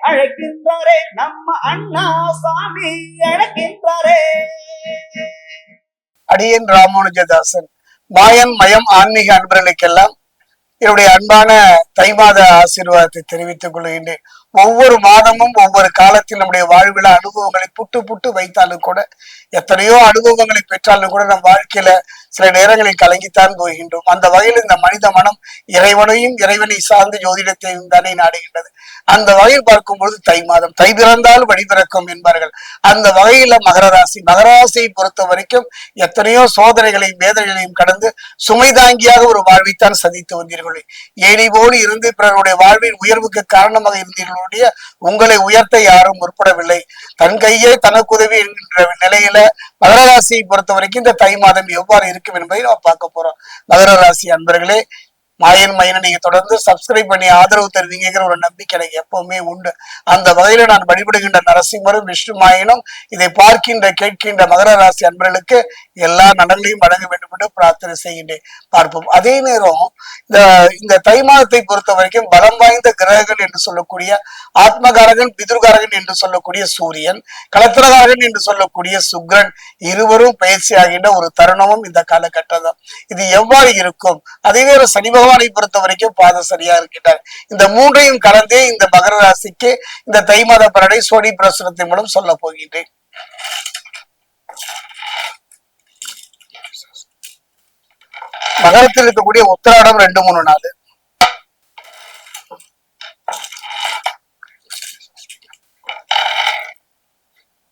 அழைக்கின்றாரே நம்ம அண்ணா சாமி அழைக்கின்றாரே. அடியேன் ராமானுஜதாசன். மாயன் மயம் ஆன்மீக அன்பர்களுக்கெல்லாம் என்னுடைய அன்பான தை மாத ஆசீர்வாதத்தை தெரிவித்துக் கொள்கின்றேன். ஒவ்வொரு மாதமும் ஒவ்வொரு காலத்தில் நம்முடைய வாழ்வில் அனுபவங்களை புட்டு புட்டு வைத்தாலும் கூட, எத்தனையோ அனுபவங்களை பெற்றாலும் கூட நம் வாழ்க்கையில சில நேரங்களில் கலங்கித்தான் போகின்றோம். அந்த வகையில் இந்த மனித மனம் இறைவனையும் இறைவனை சார்ந்து ஜோதிடத்தையும் தானே நாடுகின்றது. அந்த வகையில் பார்க்கும்பொழுது தை மாதம், தை பிறந்தால் வழி பிறக்கும் என்பார்கள். அந்த வகையில மகர ராசியை பொறுத்த வரைக்கும் எத்தனையோ சோதனைகளையும் வேதனைகளையும் கடந்து சுமை தாங்கியாக ஒரு வாழ்வைத்தான் சந்தித்து வந்தீர்கள். ஏனி போல இருந்து பிறருடைய வாழ்வின் உயர்வுக்கு காரணமாக இருந்தீர்களுடைய உங்களை உயர்த்த யாரும் முற்படவில்லை. தன் கையே தனக்குதவி என்கின்ற நிலையில மகர ராசியை பொறுத்த வரைக்கும் இந்த தை மாதம் எவ்வாறு இருக்கும் என்பதை நம்ம பார்க்க போறோம். மகர ராசி அன்பர்களே, மாயன் மயனை நீங்க தொடர்ந்து சப்ஸ்கிரைப் பண்ணி ஆதரவு தருவீங்கிற ஒரு நம்பிக்கை எனக்கு எப்பவுமே உண்டு. அந்த வகையில நான் வழிபடுகின்ற நரசிம்மரும் விஷ்ணு மாயனும் இதை பார்க்கின்ற கேட்கின்ற மகர ராசி அன்பர்களுக்கு எல்லா நலன்களையும் வழங்க வேண்டும் என்று பிரார்த்தனை செய்கின்றேன். பார்ப்போம். அதே நேரம் இந்த தை மாதத்தை பொறுத்த வரைக்கும் பலம் வாய்ந்த கிரகங்கள் என்று சொல்லக்கூடிய ஆத்மகாரகன், பிதுர்காரகன் என்று சொல்லக்கூடிய சூரியன், கலத்திரகாரகன் என்று சொல்லக்கூடிய சுக்கிரன் இருவரும் பயிற்சி ஆகின்ற ஒரு தருணமும் இந்த காலகட்டம். இது எவ்வாறு இருக்கும்? அதே நேரம் சனி பகவானை பொறுத்த வரைக்கும் பாதம் சரியா இருக்கின்றார். இந்த மூன்றையும் கலந்தே இந்த மகர ராசிக்கு இந்த தை மாத பலனை சோனி பிரசுரத்தின் மூலம் சொல்ல போகின்றேன். மகரத்தில் இருக்கக்கூடிய உத்திராடம் 2-3 நாள்,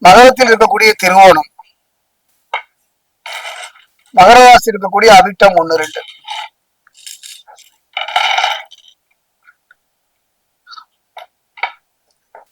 மகரத்தில் இருக்கக்கூடிய திருவோணம், மகர ராசி இருக்கக்கூடிய அவிட்டம் 1-2,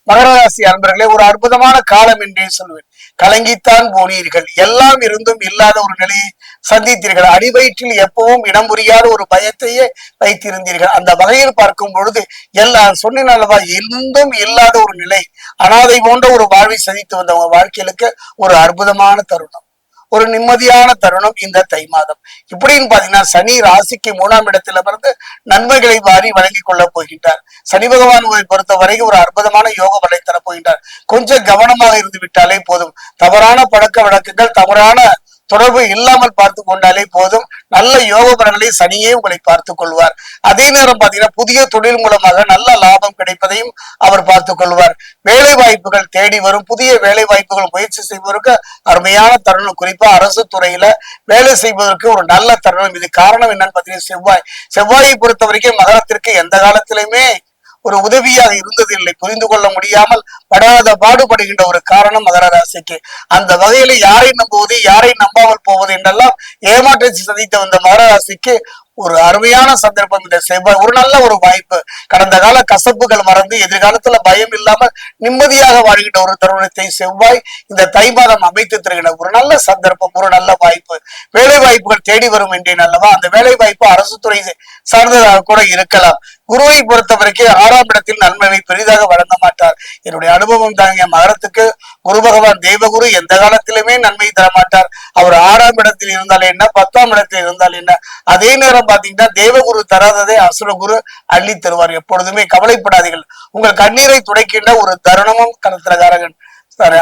மகர ராசி அன்பர்களே, ஒரு அற்புதமான காலம் என்றே சொல்வேன். கலங்கித்தான் போனீர்கள். எல்லாம் இருந்தும் இல்லாத ஒரு நிலையை சந்தித்தீர்கள். அடிவயிற்றில் எப்பவும் இடம் புரியாத ஒரு பயத்தையே வைத்திருந்தீர்கள். அந்த வகையில் பார்க்கும் பொழுது எல்லாம் சொன்னேன் அல்லவா, இருந்தும் இல்லாத ஒரு நிலை, அனாதை போன்ற ஒரு வாழ்வை சந்தித்து வந்த உங்க வாழ்க்கைகளுக்கு ஒரு அற்புதமான தருணம், ஒரு நிம்மதியான தருணம் இந்த தை மாதம். இப்படின்னு பாத்தீங்கன்னா சனி ராசிக்கு 3ஆம் இடத்துல இருந்து நன்மைகளை வாரி வழங்கி கொள்ள போகின்றார். சனி பகவான் பொறுத்த வரைக்கும் ஒரு அற்புதமான யோக பலனை தர போகின்றார். கொஞ்சம் கவனமாக இருந்து விட்டாலே போதும். தவறான பழக்க வழக்கங்கள், தவறான தொடர்பு இல்லாமல் பார்த்து கொண்டாலே போதும். நல்ல யோக பலன்களை சனியே உங்களை பார்த்துக் கொள்வார். அதே நேரம் பாத்தீங்கன்னா புதிய தொழில் மூலமாக நல்ல லாபம் கிடைப்பதையும் அவர் பார்த்துக் கொள்வார். வேலை வாய்ப்புகள் தேடி வரும். புதிய வேலை வாய்ப்புகள் முயற்சி செய்வதற்கு அருமையான தருணம். குறிப்பா அரசு துறையில வேலை செய்வதற்கு ஒரு நல்ல தருணம். இது காரணம் என்னன்னு பாத்தீங்கன்னா செவ்வாயை பொறுத்த வரைக்கும் மகரத்திற்கு எந்த காலத்திலுமே ஒரு உதவியாக இருந்ததில்லை. புரிந்து கொள்ள முடியாமல் படாத பாடுபடுகின்ற ஒரு காரணம் மகர ராசிக்கு. அந்த வகையில யாரை நம்புவது, யாரை நம்பாமல் போவது என்றெல்லாம் ஏமாற்றத்தை சந்தித்த வந்த மகர ராசிக்கு ஒரு அருமையான சந்தர்ப்பம் இந்த செவ்வாய். ஒரு நல்ல ஒரு வாய்ப்பு. கடந்த கால கசப்புகள் மறந்து எதிர்காலத்துல பயம் இல்லாமல் நிம்மதியாக வாழ்கின்ற ஒரு தருணத்தை செவ்வாய் இந்த தை மாதம் அமைத்து தருகின்ற ஒரு நல்ல சந்தர்ப்பம், ஒரு நல்ல வாய்ப்பு. வேலை வாய்ப்புகள் தேடி வரும் என்றேன் அல்லவா, அந்த வேலை வாய்ப்பு அரசு துறை சார்ந்ததாக கூட இருக்கலாம். குருவை பொறுத்த வரைக்கும் 6ஆம் இடத்தில் நன்மையை பெரிதாக வழங்க மாட்டார். என்னுடைய அனுபவம் தாங்க. மகரத்துக்கு குரு பகவான் தேவகுரு எந்த காலத்திலுமே நன்மை தரமாட்டார். அவர் 6ஆம் இடத்தில் இருந்தால் என்ன, 10ஆம் இடத்தில் இருந்தால் என்ன. அதே நேரம் பாத்தீங்கன்னா தேவகுரு தராததை அசுரகுரு அள்ளி தருவார். எப்பொழுதுமே கவலைப்படாதீர்கள். உங்கள் கண்ணீரை துடைக்கின்ற ஒரு தருணமும் கலத்திரகாரகன்,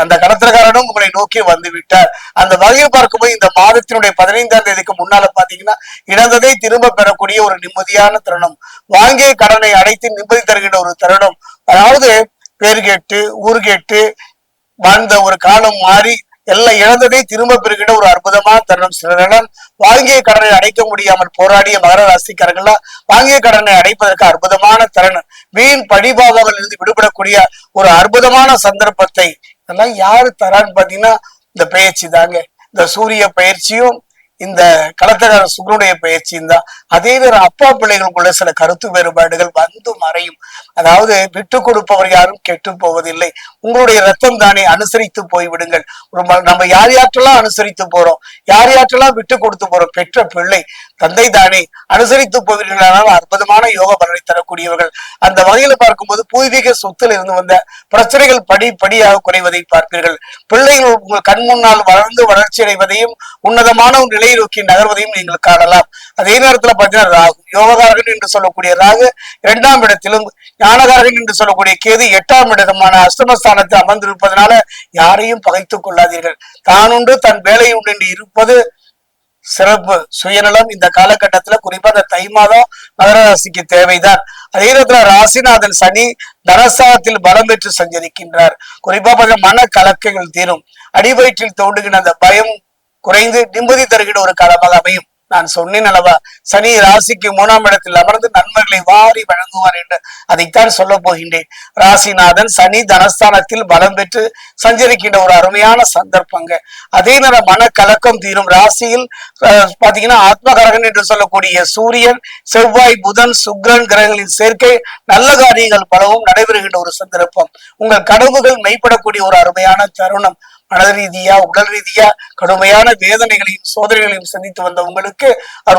அந்த கடத்திரக்காரனும் உங்களை நோக்கி வந்து விட்டார். அந்த வகையில் பார்க்கும்போது இந்த மாதத்தினுடைய 15ஆம் தேதிக்கு முன்னால பாத்தீங்கன்னா இழந்ததை திரும்ப பெறக்கூடிய ஒரு நிம்மதியான தருணம். வாங்கிய கடனை அடைத்து நிம்மதி தருகின்ற ஒரு தருணம். அதாவது பேர் கேட்டு ஊர் கேட்டு வாழ்ந்த ஒரு காலம் மாறி எல்லாம் இழந்ததை திரும்ப பெறுகின்ற ஒரு அற்புதமான தருணம். சிலரிடம் வாங்கிய கடனை அடைக்க முடியாமல் போராடிய மகர ராசிக்காரர்களா வாங்கிய கடனை அடைப்பதற்கு அற்புதமான தருணம். வீண் படிபாவங்கள் இருந்து விடுபடக்கூடிய ஒரு அற்புதமான சந்தர்ப்பத்தை இதெல்லாம் யாரு தரான்னு பாத்தீங்கன்னா இந்த பயிற்சி தாங்க. இந்த சூரிய பயிற்சியும் இந்த கலத்தகார சுக்கரனுடைய பயிற்சியும் தான். அதே நேரம் அப்பா பிள்ளைகளுக்குள்ள சில கருத்து வேறுபாடுகள் வந்து மறையும். அதாவது விட்டு கொடுப்பவர் யாரும் கெட்டு போவதில்லை. உங்களுடைய ரத்தம் தானே, அனுசரித்து போய்விடுங்கள். நம்ம யார் யாற்றெல்லாம் அனுசரித்து போறோம், யார் யாற்றெல்லாம் விட்டு கொடுத்து போறோம், பெற்ற பிள்ளை தந்தை தானே, அனுசரித்து போவீர்களானால் அற்புதமான யோக பலனை தரக்கூடியவர்கள். அந்த வகையில பார்க்கும்போது பூர்வீக சொத்துல இருந்து வந்த பிரச்சனைகள் படிப்படியாக குறைவதை பார்ப்பீர்கள். பிள்ளைகள் உங்கள் கண் முன்னால் வளர்ந்து வளர்ச்சி அடைவதையும் உன்னதமான ஒரு நிலை வழி நோக்கி நகர்வதையும் நீங்கள் காணலாம். அதே நேரத்துல பாத்தீங்கன்னா ராகு யோககாரகன் என்று சொல்லக்கூடிய ராகு 2ஆம் இடத்திலும், ஞானகாரகன் என்று சொல்லக்கூடிய கேது 8ஆம் இடமான அஷ்டமஸ்தானத்தில் அமர்ந்திருப்பதனால யாரையும் பகைத்துக் கொள்ளாதீர்கள். தான் உண்டு தன் வேலை உண்டு என்று இருப்பது சிறப்பு. சுயநலம் இந்த காலகட்டத்துல குறிப்பா இந்த தை மாதம் மகர ராசிக்கு தேவைதான். அதே நேரத்துல ராசிநாதன் சனி தனஸ்தானத்தில் பலம் பெற்று சஞ்சரிக்கின்றார். குறிப்பா பார்த்தீங்கன்னா மன கலக்கங்கள் தீரும், அடிவயிற்றில் தோன்றுகின்ற அந்த பயம் குறைந்து நிம்மதி தருகிற ஒரு காலமாக அமையும். நான் சொன்னேன் அல்லவா, சனி ராசிக்கு 3ஆம் இடத்தில் அமர்ந்து நன்மைகளை வாரி வழங்குவார் என்று, அதைத்தான் சொல்ல போகின்றேன். ராசிநாதன் சனி தனஸ்தானத்தில் பலம் பெற்று சஞ்சரிக்கின்ற ஒரு அருமையான சந்தர்ப்பங்க. அதே நேரம் மன கலக்கம் தீரும். ராசியில் பாத்தீங்கன்னா ஆத்மகரகன் என்று சொல்லக்கூடிய சூரியன், செவ்வாய், புதன், சுக்கிரன் கிரகங்களின் சேர்க்கை நல்ல காரியங்கள் பலவும் நடைபெறுகின்ற ஒரு சந்தர்ப்பம். உங்கள் கனவுகள் மெய்ப்படக்கூடிய ஒரு அருமையான தருணம். மன ரீதியா உடல் ரீதியா கடுமையான வேதனைகளையும் சோதனைகளையும் சந்தித்து வந்த உங்களுக்கு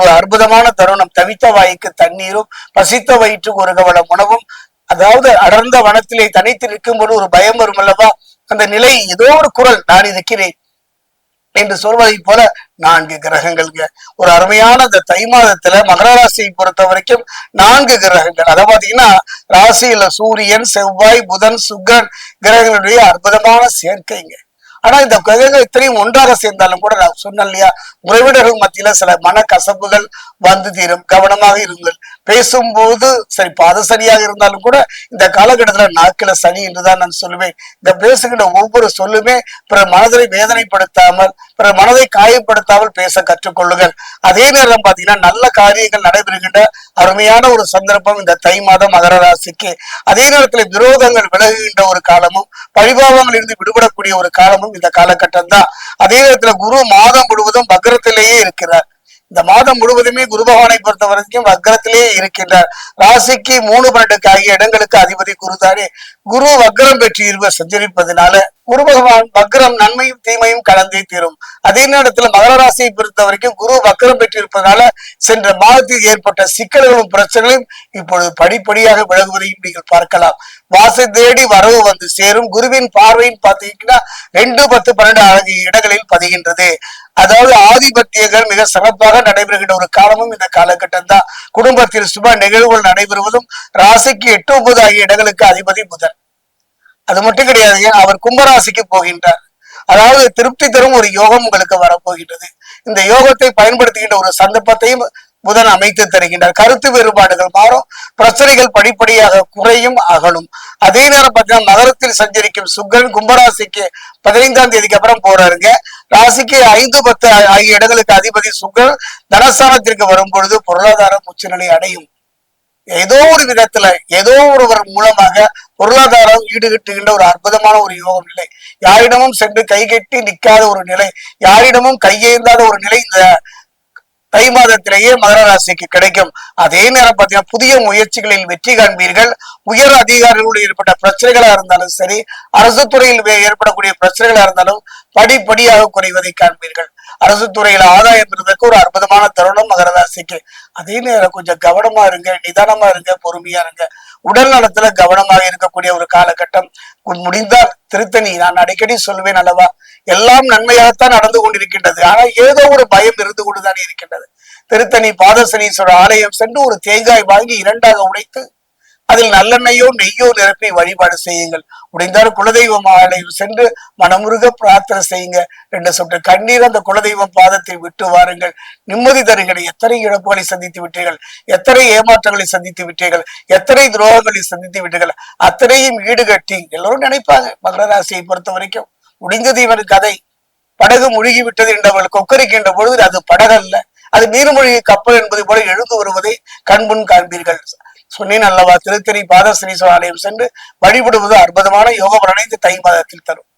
ஒரு அற்புதமான தருணம். தவித்த வாய்க்கு தண்ணீரும் பசித்த வயிற்றுக்கு ஒரு கவளம் உணவும். அதாவது அடர்ந்த வனத்திலே தனித்து நிற்கும்போது ஒரு பயம் வரும் அல்லவா, அந்த நிலை ஏதோ ஒரு குரல் நான் இருக்கிறேன் என்று சொல்வதை போல 4 கிரகங்கள்ங்க. ஒரு அருமையான அந்த தை மாதத்துல மகர ராசியை பொறுத்த வரைக்கும் 4 கிரகங்கள். அதை பாத்தீங்கன்னா ராசியில சூரியன், செவ்வாய், புதன், சுக்கிரன் கிரகங்களுடைய அற்புதமான சேர்க்கைங்க. ஆனா இந்த கிரகங்கள் இத்தனையும் ஒன்றாக சேர்ந்தாலும் கூட நான் சொன்னேன் இல்லையா, உறவினர்கள் மத்தியில சில மன கசப்புகள் வந்து தீரும். கவனமாக இருங்கள். பேசும்போது சரி பாத சரியாக இருந்தாலும் கூட இந்த காலகட்டத்துல நாக்கில சனி என்றுதான் நான் சொல்லுவேன். இந்த பேசுகின்ற ஒவ்வொரு சொல்லுமே பிற மனதை வேதனைப்படுத்தாமல், பிற மனதை காயப்படுத்தாமல் பேச கற்றுக்கொள்ளுங்கள். அதே நேரம் பாத்தீங்கன்னா நல்ல காரியங்கள் நடைபெறுகின்ற அருமையான ஒரு சந்தர்ப்பம் இந்த தை மாதம் மகர ராசிக்கு. அதே நேரத்துல விரோதங்கள் விலகுகின்ற ஒரு காலமும், பழிபாவங்கள் இருந்து விடுபடக்கூடிய ஒரு காலமும் இந்த காலகட்டம் தான். அதே நேரத்துல குரு மாதம் முழுவதும் வக்ரத்திலேயே இருக்கிறார். இந்த மாதம் முழுவதுமே குரு பகவானை பொறுத்த வரைக்கும் வக்ரத்திலேயே இருக்கின்றார். ராசிக்கு 3, 12 ஆகிய இடங்களுக்கு அதிபதி குருதானே. குரு வக்ரம் பெற்று சஞ்சரிப்பதனால குரு பகவான் வக்ரம் நன்மையும் தீமையும் கலந்தே தீரும். அதே நேரத்துல மகர ராசியை பொறுத்த வரைக்கும் குரு வக்ரம் பெற்று இருப்பதனால சென்ற மாதத்தில் ஏற்பட்ட சிக்கல்களும் பிரச்சனைகளும் இப்பொழுது படிப்படியாக விலகுவதையும் நீங்கள் பார்க்கலாம். வாசை தேடி வரவு வந்து சேரும். குருவின் பார்வையின் பார்த்தீங்கன்னா 2, 10, 12 ஆகிய இடங்களில் பதிகின்றது. அதாவது ஆதிபத்தியங்கள் மிக சிறப்பாக நடைபெறுகின்ற ஒரு காலமும் இந்த காலகட்டம் தான். குடும்பத்தில் சுப நிகழ்வுகள் நடைபெறுவதும். ராசிக்கு 8, 9 ஆகிய இடங்களுக்கு அதிபதி புதன். அது மட்டும் கிடையாது, அவர் கும்பராசிக்கு போகின்றார். அதாவது திருப்தி தரும் ஒரு யோகம் உங்களுக்கு வரப்போகின்றது. இந்த யோகத்தை பயன்படுத்துகின்ற ஒரு சந்தர்ப்பத்தையும் புதன் அமைத்து தருகின்றார். கருத்து வேறுபாடுகள் மாறும், பிரச்சனைகள் படிப்படியாக குறையும் அகலும். அதே நேரம் பார்த்தீங்கன்னா மகரத்தில் சஞ்சரிக்கும் சுக்கிரன் கும்பராசிக்கு 15ஆம் தேதிக்கு அப்புறம் போறாருங்க. ராசிக்கு 5, 10 ஆகிய இடங்களுக்கு அதிபதி சுக்கிரன் தனஸ்தானத்திற்கு வரும் பொழுது பொருளாதாரம் உச்சநிலை அடையும். ஏதோ ஒரு விதத்துல ஏதோ ஒருவர் மூலமாக பொருளாதாரம் ஈடுகட்டுகின்ற ஒரு அற்புதமான ஒரு யோகம் நிலை. யாரிடமும் சென்று கைகட்டி நிற்காத ஒரு நிலை, யாரிடமும் கையேந்தாத ஒரு நிலை இந்த தை மாதத்திலேயே மகர ராசிக்கு கிடைக்கும். அதே நேரம் பார்த்தீங்கன்னா புதிய முயற்சிகளில் வெற்றி காண்பீர்கள். உயர் அதிகாரிகளோடு ஏற்பட்ட பிரச்சனைகளா இருந்தாலும் சரி, அரசு துறையில் ஏற்படக்கூடிய பிரச்சனைகளா இருந்தாலும் படிப்படியாக குறைவதை காண்பீர்கள். அரசு துறையில ஆதாயம் இருந்ததுக்கு ஒரு அற்புதமான தருணம் மகர ராசிக்கு. அதே நேரம் கொஞ்சம் கவனமா இருங்க, நிதானமா இருங்க, பொறுமையா இருங்க. உடல் நலத்துல கவனமாக இருக்கக்கூடிய ஒரு காலகட்டம். முடிந்தால் திருத்தணி, நான் அடிக்கடி சொல்லுவேன் அல்லவா, எல்லாம் நன்மையாகத்தான் நடந்து கொண்டிருக்கின்றது. ஆனா ஏதோ ஒரு பயம் இருந்து கொண்டுதான் இருக்கின்றது. திருத்தணி பாதசனீஸ்வரர் ஆலயம் சென்று ஒரு தேங்காய் வாங்கி 2ஆக உடைத்து அதில் நல்லெண்ணெயோ நெய்யோ நிரப்பி வழிபாடு செய்யுங்கள். முடிந்தால் குலதெய்வம் ஆலயம் சென்று மனமுருக பிரார்த்தனை செய்யுங்க. 2 சொட்டு கண்ணீர் அந்த குலதெய்வம் பாதத்தை விட்டு வாருங்கள். நிம்மதி தருங்கள். எத்தனை இழப்புகளை சந்தித்து விட்டீர்கள், எத்தனை ஏமாற்றங்களை சந்தித்து விட்டீர்கள், எத்தனை துரோகங்களை சந்தித்து விட்டீர்கள், அத்தனையும் ஈடுகட்டி எல்லோரும் நினைப்பாங்க மகர ராசியை பொறுத்த வரைக்கும் முடிந்தது இவன் கதை, படகு முழுகி விட்டது என்றவர்கள் கொக்கரிக்கின்ற பொழுது அது படகல்ல, அது நீர்மொழி கப்பல் என்பது போல எழுந்து வருவதை கண்முன் காண்பீர்கள். சொன்னேன் அல்லவா, திருத்தணி பாதசனீஸ்வரர் ஆலயம் சென்று வழிபடுவது அற்புதமான யோக பலனை இந்த தை மாதத்தில் தரும்.